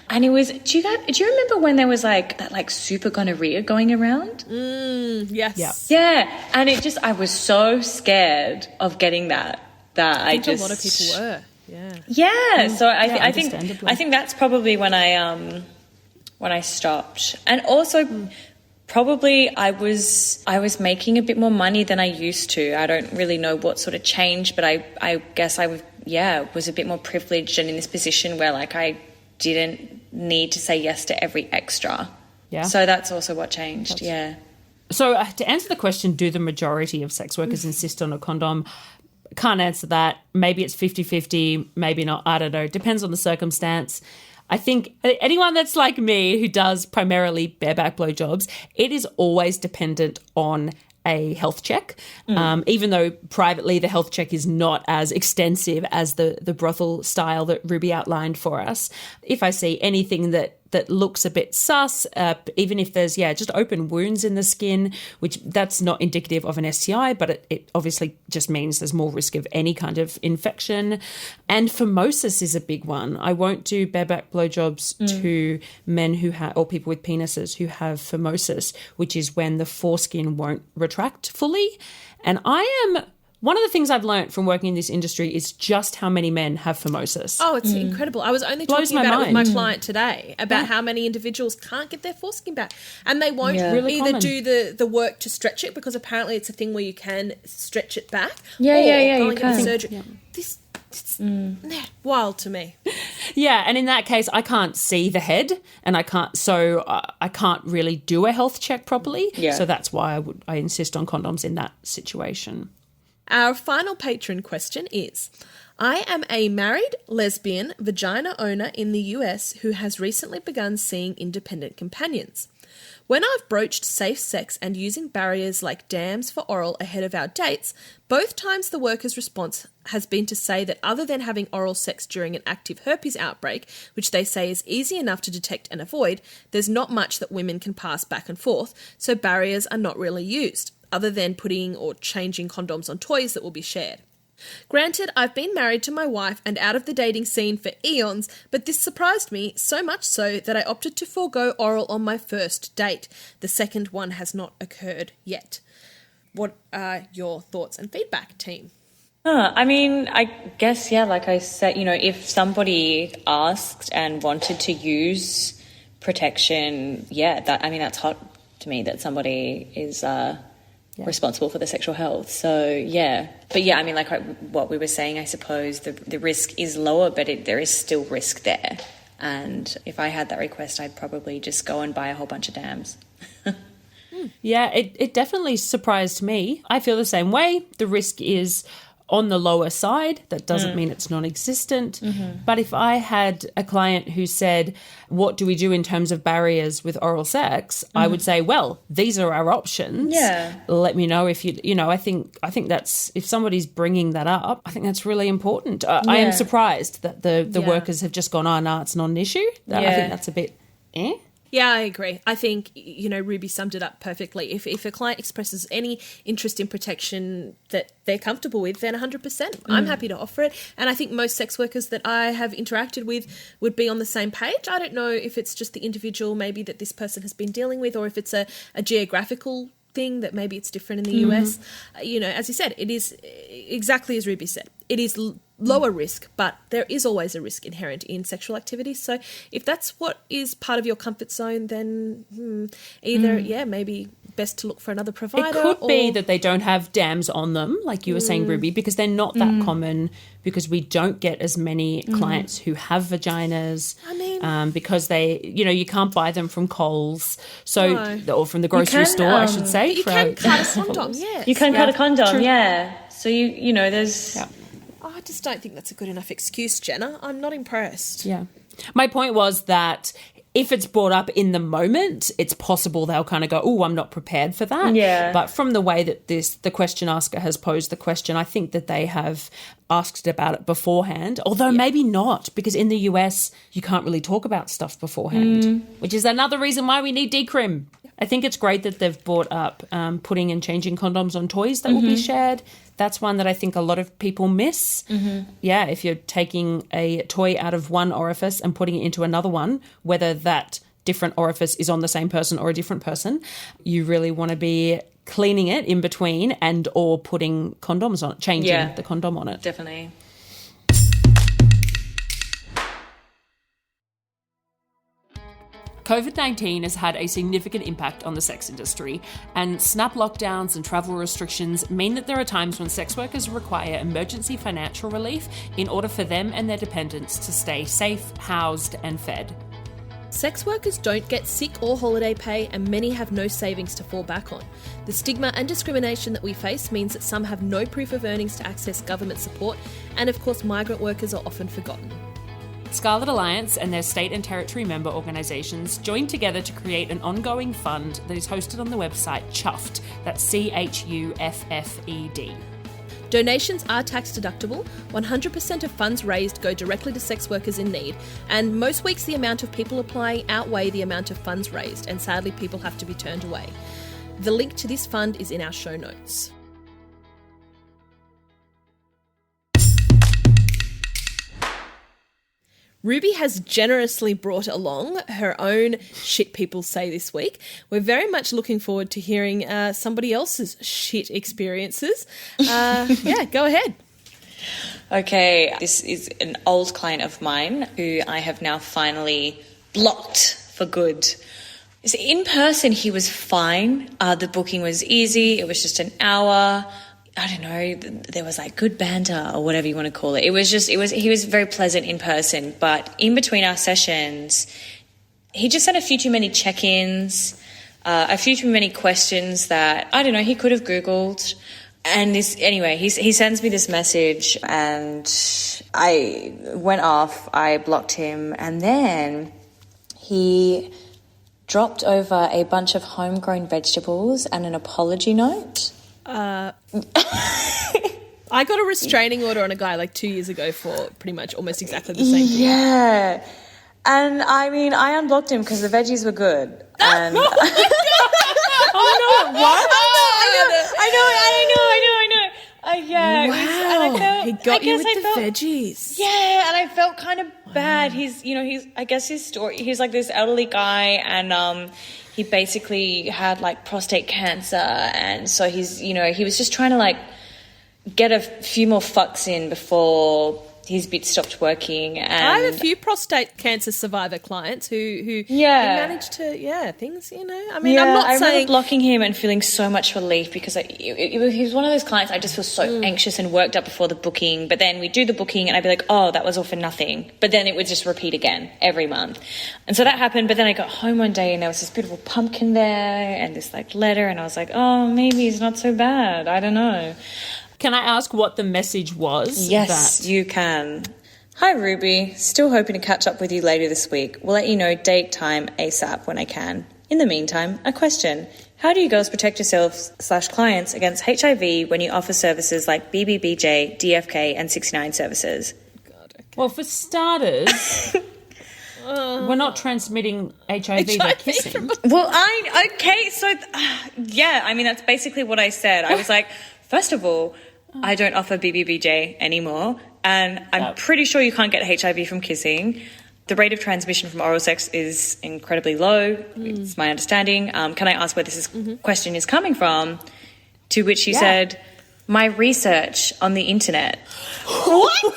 And it was, do you remember when there was like that like super gonorrhea going around? Yes. Yeah. And I was so scared of getting that I think a lot of people were. Yeah. Yeah. So I think that's probably when I stopped. And also probably I was making a bit more money than I used to. I don't really know what sort of changed, but I guess I was a bit more privileged and in this position where like I didn't need to say yes to every extra. Yeah. So that's also what changed. So to answer the question, do the majority of sex workers insist on a condom? Can't answer that. Maybe it's 50-50, maybe not. I don't know. Depends on the circumstance. I think anyone that's like me who does primarily bareback blowjobs, it is always dependent on a health check, even though privately the health check is not as extensive as the brothel style that Ruby outlined for us. If I see anything that that looks a bit sus, even if there's, just open wounds in the skin, which that's not indicative of an STI, but it obviously just means there's more risk of any kind of infection. And phimosis is a big one. I won't do bareback blowjobs to men who have, or people with penises who have phimosis, which is when the foreskin won't retract fully. And one of the things I've learned from working in this industry is just how many men have phimosis. Oh, it's incredible. I was only talking about it with my client today, about how many individuals can't get their foreskin back. And they won't either do the work to stretch it, because apparently it's a thing where you can stretch it back. Or go and get surgery. Yeah. This it's wild to me. Yeah, and in that case, I can't see the head, and I can't really do a health check properly. Yeah. So that's why I insist on condoms in that situation. Our final patron question is, I am a married lesbian vagina owner in the US who has recently begun seeing independent companions. When I've broached safe sex and using barriers like dams for oral ahead of our dates, both times the worker's response has been to say that other than having oral sex during an active herpes outbreak, which they say is easy enough to detect and avoid, there's not much that women can pass back and forth, so barriers are not really used, other than putting or changing condoms on toys that will be shared. Granted, I've been married to my wife and out of the dating scene for eons, but this surprised me so much so that I opted to forego oral on my first date. The second one has not occurred yet. What are your thoughts and feedback, team? I mean, I guess, like I said, if somebody asked and wanted to use protection, that's hot to me that somebody is responsible for the sexual health. So, But like what we were saying, I suppose the risk is lower, but there is still risk there. And if I had that request, I'd probably just go and buy a whole bunch of dams. Yeah, it definitely surprised me. I feel the same way. The risk is on the lower side. That doesn't mean it's non-existent. Mm-hmm. But if I had a client who said, what do we do in terms of barriers with oral sex? I would say, well, these are our options. Yeah. Let me know if I think that's, if somebody's bringing that up, I think that's really important. I am surprised that the workers have just gone, it's not an issue. I think that's a bit, Yeah, I agree. I think, Ruby summed it up perfectly. If a client expresses any interest in protection that they're comfortable with, then 100%. I'm happy to offer it. And I think most sex workers that I have interacted with would be on the same page. I don't know if it's just the individual maybe that this person has been dealing with, or if it's a geographical thing that maybe it's different in the US. As you said, it is exactly as Ruby said. It is lower risk, but there is always a risk inherent in sexual activity. So if that's what is part of your comfort zone, then maybe best to look for another provider. It could be that they don't have dams on them, like you were saying, Ruby, because they're not that common, because we don't get as many clients who have vaginas. I mean, because they, you can't buy them from Coles, or from the grocery store, I should say. But you can cut a condom, yes. You can cut a condom, So there's... Yeah. I just don't think that's a good enough excuse, Jenna. I'm not impressed. Yeah. My point was that if it's brought up in the moment, it's possible they'll kind of go, I'm not prepared for that. Yeah. But from the way that the question asker has posed the question, I think that they have asked about it beforehand, although maybe not, because in the US, you can't really talk about stuff beforehand, which is another reason why we need decrim. I think it's great that they've brought up putting and changing condoms on toys that will be shared. That's one that I think a lot of people miss. Mm-hmm. Yeah, if you're taking a toy out of one orifice and putting it into another one, whether that different orifice is on the same person or a different person, you really want to be cleaning it in between and or putting condoms on it, changing the condom on it. Definitely. COVID-19 has had a significant impact on the sex industry, and snap lockdowns and travel restrictions mean that there are times when sex workers require emergency financial relief in order for them and their dependents to stay safe, housed, and fed. Sex workers don't get sick or holiday pay, and many have no savings to fall back on. The stigma and discrimination that we face means that some have no proof of earnings to access government support, and of course migrant workers are often forgotten. Scarlet Alliance and their state and territory member organisations joined together to create an ongoing fund that is hosted on the website Chuffed, that's CHUFFED. Donations are tax deductible, 100% of funds raised go directly to sex workers in need, and most weeks the amount of people applying outweigh the amount of funds raised, and sadly people have to be turned away. The link to this fund is in our show notes. Ruby has generously brought along her own shit people say this week. We're very much looking forward to hearing somebody else's shit experiences. Yeah, go ahead. Okay, this is an old client of mine who I have now finally blocked for good. So in person, he was fine. The booking was easy. It was just an hour. I don't know, there was like good banter or whatever you want to call it. He was very pleasant in person, but in between our sessions, he just had a few too many check-ins, a few too many questions that, I don't know, he could have Googled. And anyway, he sends me this message and I went off, I blocked him, and then he dropped over a bunch of homegrown vegetables and an apology note. I got a restraining order on a guy like 2 years ago for pretty much almost exactly the same thing. Yeah. And I mean, I unblocked him because the veggies were good. And Oh, no, what? I know. Yeah. Wow, he got you with the felt, veggies. Yeah, and I felt kind of bad. I guess his story, he's like this elderly guy and he basically had like prostate cancer, and so he was just trying to like get a few more fucks in before his bit stopped working. And I have a few prostate cancer survivor clients who managed to, things, I mean, I'm not I saying... remember blocking him and feeling so much relief because he was one of those clients I just feel so anxious and worked up before the booking, but then we'd do the booking and I'd be like, oh, that was all for nothing. But then it would just repeat again every month. And so that happened, but then I got home one day and there was this beautiful pumpkin there and this like letter, and I was like, oh, maybe it's not so bad. I don't know. Can I ask what the message was? Yes, you can. Hi, Ruby. Still hoping to catch up with you later this week. We'll let you know date, time, ASAP when I can. In the meantime, a question. How do you girls protect yourselves/clients against HIV when you offer services like BBBJ, DFK, and 69 services? God, okay. Well, for starters... we're not transmitting HIV by kissing. Well, I mean, that's basically what I said. I was like, first of all, I don't offer BBBJ anymore, and I'm pretty sure you can't get HIV from kissing. The rate of transmission from oral sex is incredibly low. It's my understanding. Can I ask where this question is coming from? To which he said, my research on the internet. What?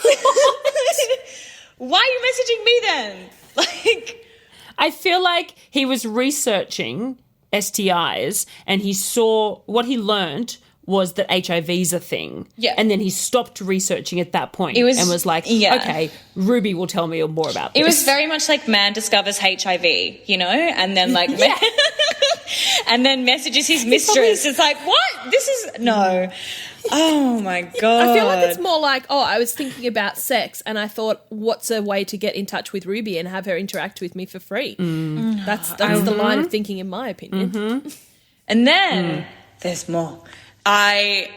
Why are you messaging me then? I feel like he was researching STIs and he saw what he learned was that HIV's a thing. Yeah. And then he stopped researching at that point and was like, okay, Ruby will tell me more about this. It was very much like man discovers HIV, and then like and then messages his mistress. It's like, what? This is no. Oh my God. I feel like it's more like, I was thinking about sex and I thought, what's a way to get in touch with Ruby and have her interact with me for free? That's the line of thinking in my opinion. And then there's more. I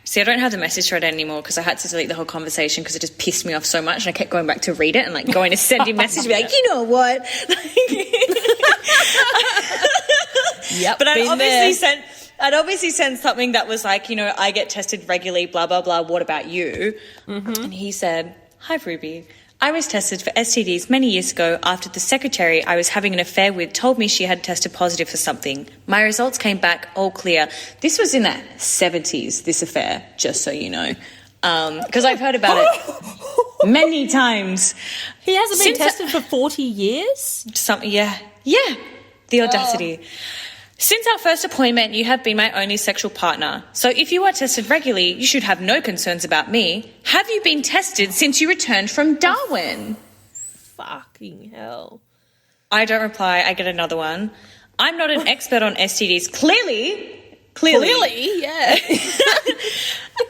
don't have the message thread anymore because I had to delete the whole conversation because it just pissed me off so much, and I kept going back to read it and like going to send him messages, be like, you know what? Yep. But I'd obviously send something that was like, I get tested regularly, blah blah blah. What about you? And he said, hi Ruby. I was tested for STDs many years ago after the secretary I was having an affair with told me she had tested positive for something. My results came back all clear. This was in the 70s, this affair, just so you know. Because I've heard about it many times. He hasn't been tested for 40 years? Yeah. The audacity. Since our first appointment, you have been my only sexual partner. So if you are tested regularly, you should have no concerns about me. Have you been tested since you returned from Darwin? Fucking hell. I don't reply. I get another one. I'm not an expert on STDs. Clearly, yeah.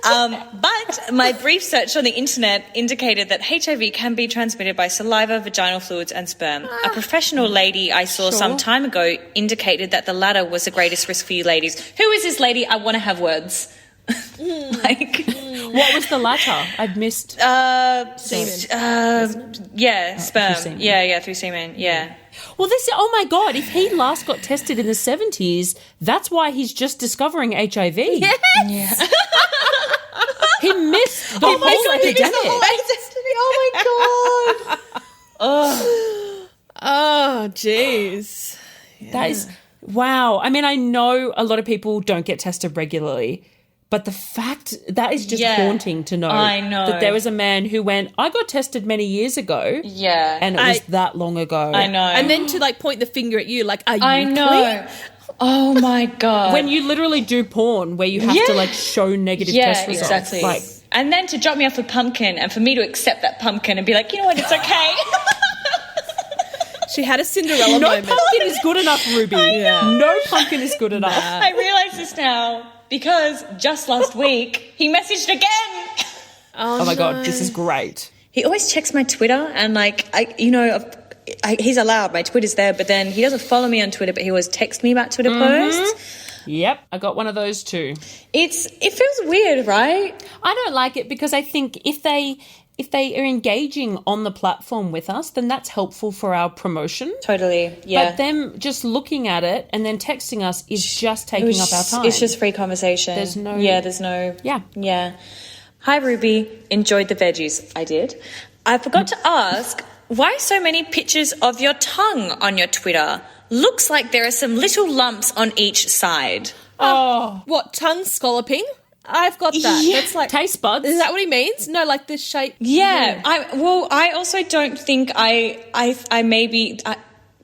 But my brief search on the internet indicated that HIV can be transmitted by saliva, vaginal fluids and sperm. A professional lady I saw some time ago indicated that the latter was the greatest risk for you ladies. Who is this lady? I want to have words. What was the latter? I've missed. Semen. Sperm. semen. Through semen. Yeah. Well, oh my God, if he last got tested in the 70s, that's why he's just discovering HIV. Yes. Yeah. He missed the whole epidemic. Oh my God. Oh, jeez. That is, wow. I mean, I know a lot of people don't get tested regularly, but the fact that is just haunting to know. I know. That there was a man who went, I got tested many years ago. Yeah. And it was that long ago. I know. And then to point the finger at you, are you clean? Oh my God. When you literally do porn where you have to show negative test results. Yeah, exactly. And then to drop me off a pumpkin and for me to accept that pumpkin and be like, you know what, it's okay. She had a Cinderella moment. No pumpkin is good enough, Ruby. No pumpkin is good enough. I realise this now because just last week he messaged again. Oh my God, this is great. He always checks my Twitter and he's allowed, my Twitter's there, but then he doesn't follow me on Twitter, but he always texts me about Twitter posts. Yep, I got one of those too. It feels weird, right? I don't like it because I think if they are engaging on the platform with us, then that's helpful for our promotion. Totally, yeah. But them just looking at it and then texting us is just taking up our time. It's just free conversation. There's no... Yeah. Hi, Ruby. Enjoyed the veggies. I did. I forgot to ask, why so many pictures of your tongue on your Twitter? Looks like there are some little lumps on each side. Oh. What, tongue scalloping? I've got that. Yeah. That's taste buds. Is that what he means? No, the shape. Yeah. I also don't think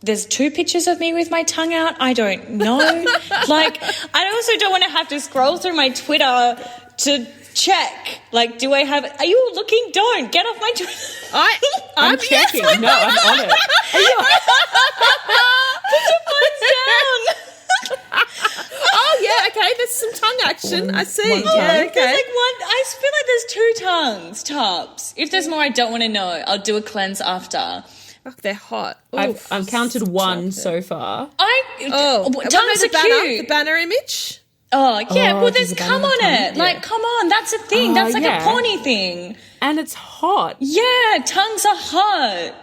there's two pictures of me with my tongue out. I don't know. I also don't want to have to scroll through my Twitter to check. Do I have... Are you looking? Don't. Get off my Twitter. I'm checking. No, I'm on it. Put your phones down. Oh, yeah, okay. There's some tongue action. I see. One tongue. Yeah, okay. There's I feel like there's two tongues, tops. If there's more, I don't want to know. I'll do a cleanse after. Oh, they're hot. I've counted one so far. Tongues are cute. The banner image? Oh, yeah. Well, there's a banner cum on tongue? it. Yeah. Come on. That's a thing. That's a porny thing. And it's hot. Yeah, tongues are hot.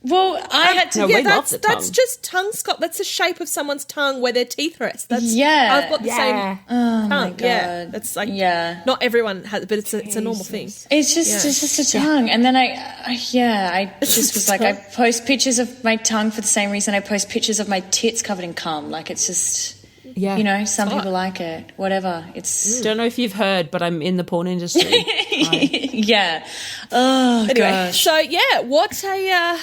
Well, I had to... No, we love the tongue. That's just tongue scot. That's the shape of someone's tongue where their teeth rest. I've got the same tongue. my God. Yeah, that's not everyone has, but it's a normal thing. It's just a tongue. And then I just was I post pictures of my tongue for the same reason I post pictures of my tits covered in cum. It's just... Yeah. Some people like it. Whatever. It's... Don't know if you've heard, but I'm in the porn industry. Yeah. Oh, anyway, gosh. So, what a...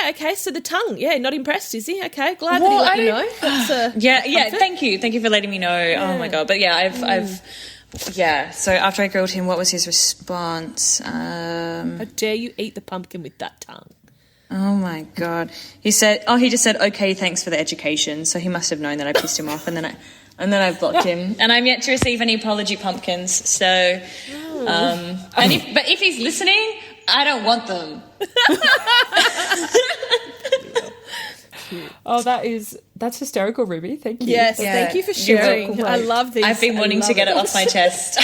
okay, so the tongue. Yeah, not impressed, is he? Okay, glad that he let you know. That's thank you. Thank you for letting me know. Yeah. Oh, my God. But, so after I grilled him, what was his response? How dare you eat the pumpkin with that tongue? Oh, my God. He just said, okay, thanks for the education. So he must have known that I pissed him off, and then I blocked him. And I'm yet to receive any apology pumpkins. So, if he's listening, I don't want them. Oh, that's hysterical, Ruby. Thank you. Yes, thank you for sharing. I love these. I've been wanting to get it off my chest.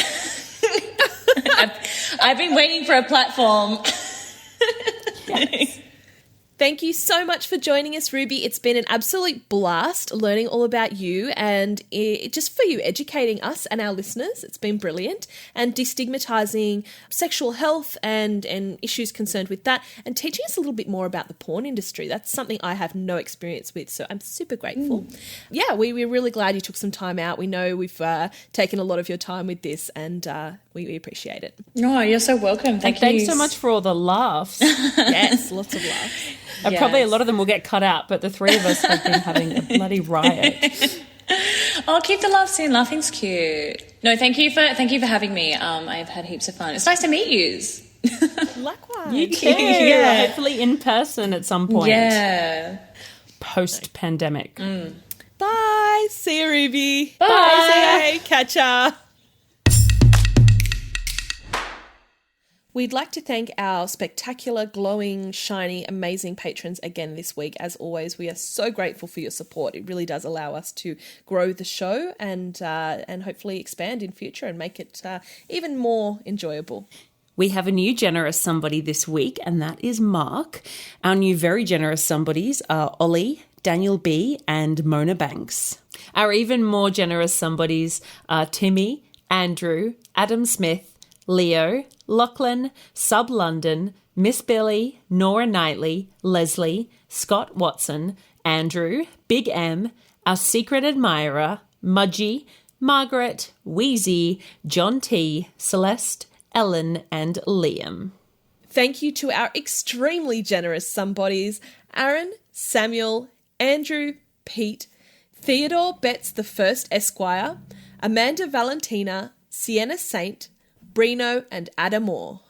I've been waiting for a platform. Yes. Thank you so much for joining us, Ruby. It's been an absolute blast learning all about you and just for you educating us and our listeners. It's been brilliant. And destigmatising sexual health and issues concerned with that and teaching us a little bit more about the porn industry. That's something I have no experience with, so I'm super grateful. Yeah, we're really glad you took some time out. We know we've taken a lot of your time with this and we appreciate it. No, you're so welcome. Thanks so much for all the laughs. Yes, lots of laughs. Yes. Probably a lot of them will get cut out, but the three of us have been having a bloody riot. Oh, keep the laughs in. Laughing's cute. No, thank you for having me. I've had heaps of fun. It's nice to meet yous. Likewise. You too. Yeah. Hopefully in person at some point. Yeah. Post-pandemic. Bye. See you, Ruby. Bye. See you. Catch ya. We'd like to thank our spectacular, glowing, shiny, amazing patrons again this week. As always, we are so grateful for your support. It really does allow us to grow the show and hopefully expand in future and make it even more enjoyable. We have a new generous somebody this week, and that is Mark. Our new very generous somebodies are Ollie, Daniel B, and Mona Banks. Our even more generous somebodies are Timmy, Andrew, Adam Smith, Leo, Lachlan, Sub London, Miss Billy, Nora Knightley, Leslie, Scott Watson, Andrew, Big M, our secret admirer, Mudgy, Margaret, Wheezy, John T, Celeste, Ellen, and Liam. Thank you to our extremely generous somebodies, Aaron, Samuel, Andrew, Pete, Theodore Betts the First Esquire, Amanda Valentina, Sienna Saint, Brino, and Adam Moore.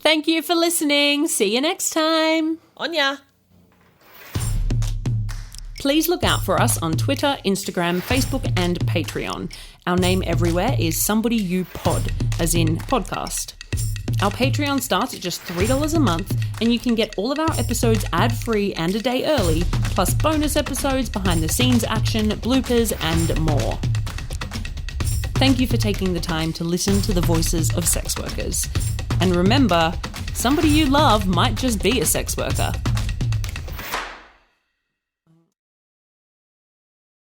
Thank you for listening. See you next time. On ya. Please look out for us on Twitter, Instagram, Facebook, and Patreon. Our name everywhere is Somebody You Pod, as in podcast. Our Patreon starts at just $3 a month, and you can get all of our episodes ad-free and a day early, plus bonus episodes, behind-the-scenes action, bloopers, and more. Thank you for taking the time to listen to the voices of sex workers. And remember, somebody you love might just be a sex worker.